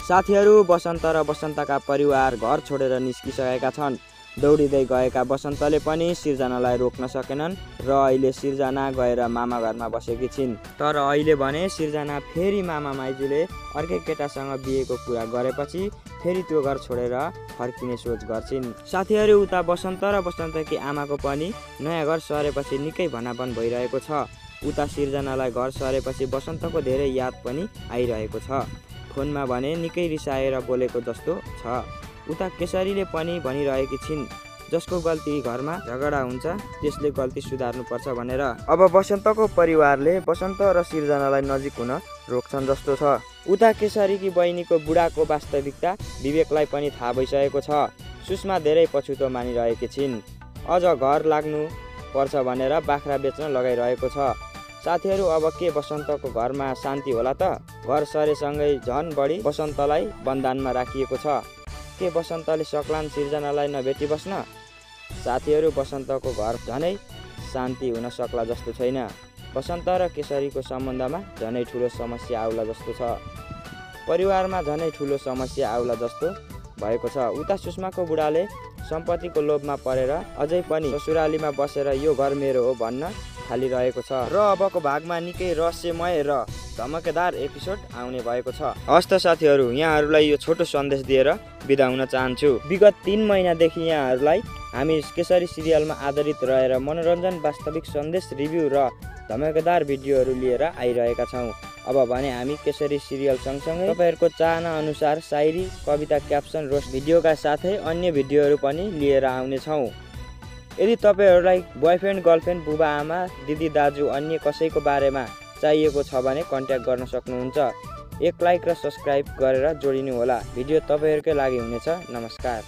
साथीहरू, बसन्त र बसन्तका परिवार घर छोडेर निस्किसकेका छन्। दौडिँदै गएका बसन्तले पनि सिर्जनालाई रोक्न सकेनन् र अहिले सिर्जना गएर मामा घरमा बसेकी छिन्। तर अहिले भने सिर्जना फेरि मामा माइजूले अर्कै केटासँग बिहेको कुरा गरेपछि फेरि त्यो घर छोडेर फर्किने सोच गर्छिन्। साथीहरू, उता बसन्त र बसन्तकी आमाको पनि नयाँ घर सरेपछि निकै भनाभन भइरहेको छ। उता सिर्जनालाई घर सरेपछि बसन्तको धेरै याद पनि आइरहेको छ। फोनमा भने निकै रिसाएर बोलेको जस्तो छ। उता केशरीले पनि भनिरहेकी छिन् जसको गल्ती घरमा झगडा हुन्छ त्यसले गल्ती सुधार्नुपर्छ भनेर। अब बसन्तको परिवारले बसन्त र सिर्जनालाई नजिक हुन रोक्छन् जस्तो छ। उता केशरीकी बहिनीको बुढाको वास्तविकता विवेकलाई पनि थाहा भइसकेको छ। सुषमा धेरै पछुतो मानिरहेकी छिन्। अझ घर लाग्नु पर्छ भनेर बाख्रा बेच्न लगाइरहेको छ। साथीहरू, अब के बसन्तको घरमा शान्ति होला त? घर सरेसँगै झन बढी बसन्तलाई बन्धनमा राखिएको छ। के बसन्तले सक्लान् सिर्जनालाई नभेटी बस्न? साथीहरू, बसन्तको घर झनै शान्ति हुन सक्ला जस्तो छैन। बसन्त र केशरीको सम्बन्धमा झनै ठुलो समस्या आउला जस्तो छ। परिवारमा झनै ठुलो समस्या आउला जस्तो भएको छ। उता सुषमाको बुढाले सम्पत्तिको लोभमा परेर अझै पनि ससुरालीमा बसेर यो घर मेरो हो भन्न थालिरहेको छ। र अबको भागमा निकै रहस्यमय र धमाकेदार एपिसोड आउने भएको छ। हस्त साथीहरू, यहाँहरूलाई यो छोटो सन्देश दिएर बिदा हुन चाहन्छु। विगत 3 महिनादेखि यहाँहरूलाई हामी केशरी सिरियलमा आधारित रहेर मनोरञ्जन, वास्तविक सन्देश, रिभ्यू र धमाकेदार भिडियोहरू लिएर आइरहेका छौँ। अब भने हामी केशरी सिरियल सँगसँगै तपाईँहरूको चाहना अनुसार शायरी, कविता, क्याप्सन, रोस्ट भिडियोका साथै अन्य भिडियोहरू पनि लिएर आउनेछौँ। यदि तपाईँहरूलाई बोयफ्रेन्ड, गर्लफ्रेन्ड, बुबा आमा, दिदी दाजु अन्य कसैको बारेमा चाहिएको छ भने कन्ट्याक्ट गर्न सक्नुहुन्छ। एक लाइक र सब्सक्राइब गरेर जोडिनु होला। भिडियो तपाईँहरूकै लागि हुनेछ। नमस्कार।